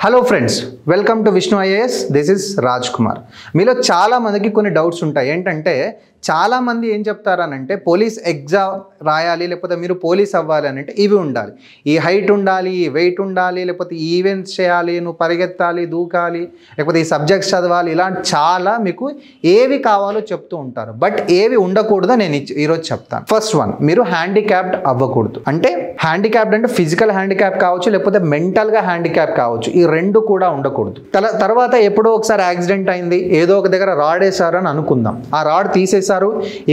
Hello friends, welcome to Vishnu IAS. This is Raj Kumar. మీలో చాలా మందికి కొన్ని డౌట్స్ ఉంటాయి. ఏంటంటే చాలామంది ఏం చెప్తారనంటే పోలీస్ ఎగ్జామ్ రాయాలి, లేకపోతే మీరు పోలీస్ అవ్వాలి అని అంటే ఇవి ఉండాలి, ఈ హైట్ ఉండాలి, ఈ వెయిట్ ఉండాలి, లేకపోతే ఈవెంట్స్ చేయాలి, నువ్వు పరిగెత్తాలి, దూకాలి, లేకపోతే ఈ సబ్జెక్ట్స్ చదవాలి, ఇలాంటి చాలా మీకు ఏవి కావాలో చెప్తూ ఉంటారు. బట్ ఏవి ఉండకూడదో నేను ఈరోజు చెప్తాను. ఫస్ట్ వన్, మీరు హ్యాండిక్యాప్డ్ అవ్వకూడదు. అంటే హ్యాండిక్యాప్డ్ అంటే ఫిజికల్ హ్యాండిక్యాప్ కావచ్చు, లేకపోతే మెంటల్గా హ్యాండిక్యాప్ కావచ్చు. ఈ రెండు కూడా ఉండకూడదు. తర్వాత ఎప్పుడో ఒకసారి యాక్సిడెంట్ అయింది, ఏదో ఒక దగ్గర రాడ్ వేసారని అనుకుందాం, ఆ రాడ్ తీసేసారు,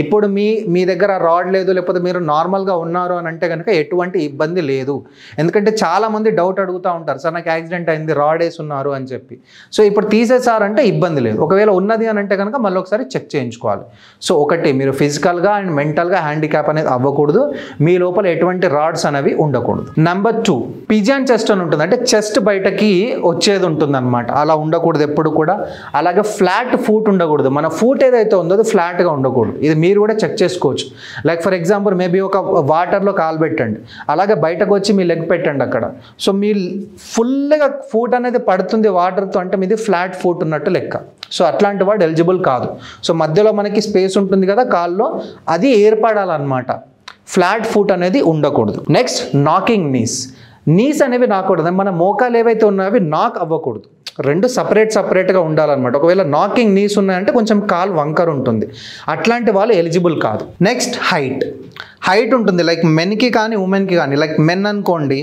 ఇప్పుడు మీ దగ్గర రాడ్ లేదు, లేకపోతే మీరు నార్మల్గా ఉన్నారు అని అంటే కనుక ఎటువంటి ఇబ్బంది లేదు. ఎందుకంటే చాలామంది డౌట్ అడుగుతూ ఉంటారు, సార్ నాకు యాక్సిడెంట్ అయింది, రాడ్ వేసి ఉన్నారు అని చెప్పి. సో ఇప్పుడు తీసేసారంటే ఇబ్బంది లేదు. ఒకవేళ ఉన్నది అని అంటే కనుక మళ్ళీ ఒకసారి చెక్ చేయించుకోవాలి. సో ఒకటి, మీరు ఫిజికల్గా అండ్ మెంటల్గా హ్యాండిక్యాప్ అనేది అవ్వకూడదు, మీ లోపల ఎటువంటి రాడ్స్ అనేవి ఉండకూడదు. నెంబర్ 2, పిజియన్ చెస్ట్ అని ఉంటుంది, అంటే చెస్ట్ బయటకి వచ్చేది ఉంటుంది అనమాట. అలా ఉండకూడదు ఎప్పుడు కూడా. అలాగే ఫ్లాట్ ఫూట్ ఉండకూడదు. మన ఫూట్ ఏదైతే ఉందో అది ఫ్లాట్గా ఉండకూడదు. ఇది మీరు కూడా చెక్ చేసుకోవచ్చు. లైక్ ఫర్ ఎగ్జాంపుల్ మేబీ ఒక వాటర్లో కాలు పెట్టండి, అలాగే బయటకు వచ్చి మీ లెగ్ పెట్టండి అక్కడ. సో మీ ఫుల్గా ఫూట్ అనేది పడుతుంది వాటర్తో, అంటే మీది ఫ్లాట్ ఫూట్ ఉన్నట్టు లెక్క. సో అట్లాంటి వాడు ఎలిజిబుల్ కాదు. సో మధ్యలో మనకి స్పేస్ ఉంటుంది కదా కాల్లో, అది ఏర్పడాలన్నమాట. ఫ్లాట్ ఫుట్ అనేది ఉండకూడదు. నెక్స్ట్, నాకింగ్ నీస్ అనేవి నాకూడదు. మన మోకాలు ఏవైతే ఉన్నాయో అవి నాక్ అవ్వకూడదు. రెండు సపరేట్గా ఉండాలన్నమాట. ఒకవేళ నాకింగ్ నీస్ ఉన్నాయంటే కొంచెం కాలు వంకర్ ఉంటుంది, అట్లాంటి వాళ్ళు ఎలిజిబుల్ కాదు. నెక్స్ట్, హైట్ ఉంటుంది. లైక్ మెన్కి కానీ ఉమెన్కి కానీ, లైక్ మెన్ అనుకోండి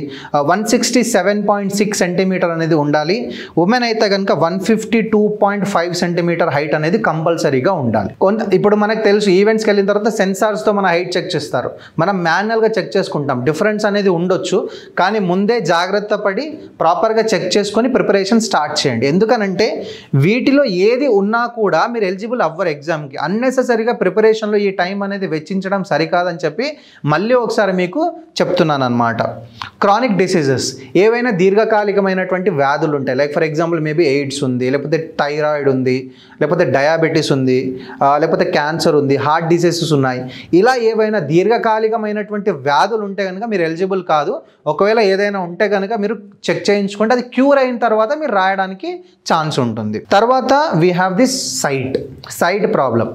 167.6 సెంటీమీటర్ అనేది ఉండాలి. ఉమెన్ అయితే కనుక 152.5 సెంటీమీటర్ హైట్ అనేది కంపల్సరీగా ఉండాలి. ఇప్పుడు మనకు తెలుసు, ఈవెంట్స్కి వెళ్ళిన తర్వాత సెన్సార్స్తో మన హైట్ చెక్ చేస్తారు, మనం మాన్యువల్గా చెక్ చేసుకుంటాం. డిఫరెన్స్ అనేది ఉండొచ్చు, కానీ ముందే జాగ్రత్త పడి ప్రాపర్గా చెక్ చేసుకొని ప్రిపరేషన్ స్టార్ట్ చేయండి. ఎందుకనంటే వీటిలో ఏది ఉన్నా కూడా మీరు ఎలిజిబుల్ అవ్వరు ఎగ్జామ్కి. అన్నెసెసరీగా ప్రిపరేషన్లో ఈ టైం అనేది వెచ్చించడం సరికాదని చెప్పి మళ్ళీ ఒకసారి మీకు చెప్తున్నాను అనమాట. క్రానిక్ డిసీజెస్, ఏవైనా దీర్ఘకాలికమైనటువంటి వ్యాధులు ఉంటాయి. Like for example maybe AIDS ఉంది, లేకపోతే థైరాయిడ్ ఉంది, లేకపోతే డయాబెటీస్ ఉంది, లేకపోతే క్యాన్సర్ ఉంది, హార్ట్ డిసీజెస్ ఉన్నాయి. ఇలా ఏవైనా దీర్ఘకాలికమైనటువంటి వ్యాధులు ఉంటే కనుక మీరు ఎలిజిబుల్ కాదు. ఒకవేళ ఏదైనా ఉంటే కనుక మీరు చెక్ చేయించుకుంటే అది క్యూర్ అయిన తర్వాత మీరు రాయడానికి ఛాన్స్ ఉంటుంది. తర్వాత we have this sight problem.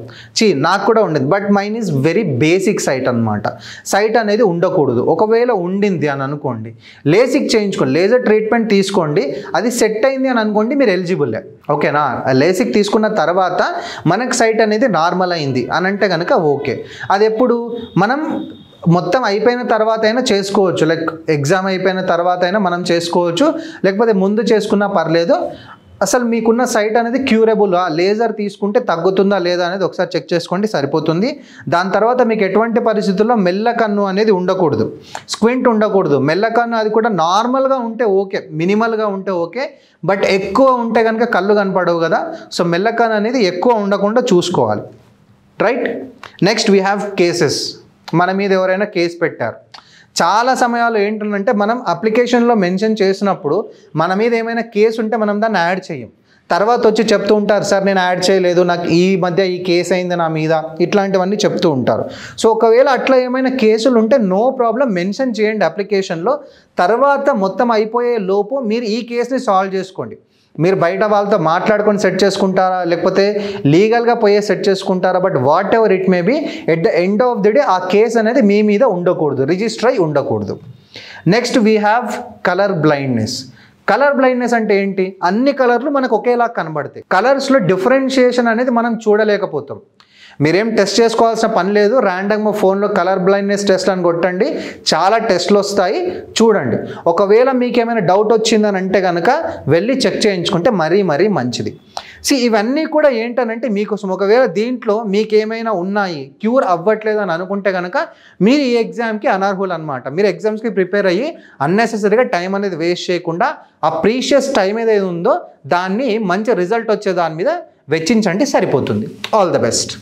నాకు కూడా ఉండేది, but mine is very basic sight అనమాట. సైట్ అనేది ఉండకూడదు. ఒకవేళ ఉండింది అని అనుకోండి, లేసిక్ చేయించుకోండి, లేజర్ ట్రీట్మెంట్ తీసుకోండి, అది సెట్ అయింది అని అనుకోండి, మీరు ఎలిజిబుల్. ఓకేనా? లేసిక్ తీసుకున్న తర్వాత మనకు సైట్ అనేది నార్మల్ అయింది అని అంటే కనుక ఓకే. అది ఎప్పుడు మనం మొత్తం అయిపోయిన తర్వాత అయినా చేసుకోవచ్చు. లైక్ ఎగ్జామ్ అయిపోయిన తర్వాత అయినా మనం చేసుకోవచ్చు, లేకపోతే ముందు చేసుకున్నా పర్లేదు. అసలు మీకున్న సైట్ అనేది క్యూరబుల్, లేజర్ తీసుకుంటే తగ్గుతుందా లేదా అనేది ఒకసారి చెక్ చేసుకోండి, సరిపోతుంది. దాని తర్వాత మీకు ఎటువంటి పరిస్థితుల్లో మెల్లకన్ను అనేది ఉండకూడదు, స్క్వింట్ ఉండకూడదు. మెల్లకన్ను అది కూడా నార్మల్గా ఉంటే ఓకే, మినిమల్గా ఉంటే ఓకే, బట్ ఎక్కువ ఉంటే కనుక కళ్ళు కనపడవు కదా. సో మెల్లకన్ను అనేది ఎక్కువ ఉండకుండా చూసుకోవాలి, right? Next, we have cases. మన మీద ఎవరైనా కేసు పెట్టారు. చాలా సమయాలు ఏంటంటే మనం అప్లికేషన్లో మెన్షన్ చేసినప్పుడు మన మీద ఏమైనా కేసు ఉంటే మనం దాన్ని యాడ్ చేయం. తర్వాత వచ్చి చెప్తూ ఉంటారు, సార్ నేను యాడ్ చేయలేదు, నాకు ఈ మధ్య ఈ కేసు అయింది నా మీద, ఇట్లాంటివన్నీ చెప్తూ ఉంటారు. సో ఒకవేళ అట్లా ఏమైనా కేసులు ఉంటే నో ప్రాబ్లం, మెన్షన్ చేయండి అప్లికేషన్లో. తర్వాత మొత్తం అయిపోయే లోపు మీరు ఈ కేసుని సాల్వ్ చేసుకోండి. మీరు బయట వాళ్ళతో మాట్లాడుకొని సెట్ చేసుకుంటారా, లేకపోతే లీగల్గా పోయే సెట్ చేసుకుంటారా, but whatever it may be, at the end of the day ఆ కేసు అనేది మీ మీద ఉండకూడదు, రిజిస్టర్ అయి ఉండకూడదు. Next, we have colour blindness అంటే ఏంటి? అన్ని కలర్లు మనకు ఒకేలా కనబడతాయి. కలర్స్లో డిఫరెన్షియేషన్ అనేది మనం చూడలేకపోతాం. మీరేం టెస్ట్ చేసుకోవాల్సిన పని లేదు, ర్యాండమ్గా ఫోన్లో కలర్ బ్లైండ్నెస్ టెస్ట్ అని కొట్టండి, చాలా టెస్ట్లు వస్తాయి, చూడండి. ఒకవేళ మీకు ఏమైనా డౌట్ వచ్చిందని అంటే కనుక వెళ్ళి చెక్ చేయించుకుంటే మరీ మంచిది. ఇవన్నీ కూడా ఏంటనంటే మీకోసం. ఒకవేళ దీంట్లో మీకు ఏమైనా ఉన్నాయి, క్యూర్ అవ్వట్లేదు అని అనుకుంటే కనుక మీరు ఈ ఎగ్జామ్కి అనర్హులు అనమాట. మీరు ఎగ్జామ్స్కి ప్రిపేర్ అయ్యి అన్నెసెసరీగా టైం అనేది వేస్ట్ చేయకుండా ఆ ప్రీషియస్ టైం ఏదైతే ఉందో దాన్ని మంచి రిజల్ట్ వచ్చే దాని మీద వెచ్చించండి, సరిపోతుంది. All the best.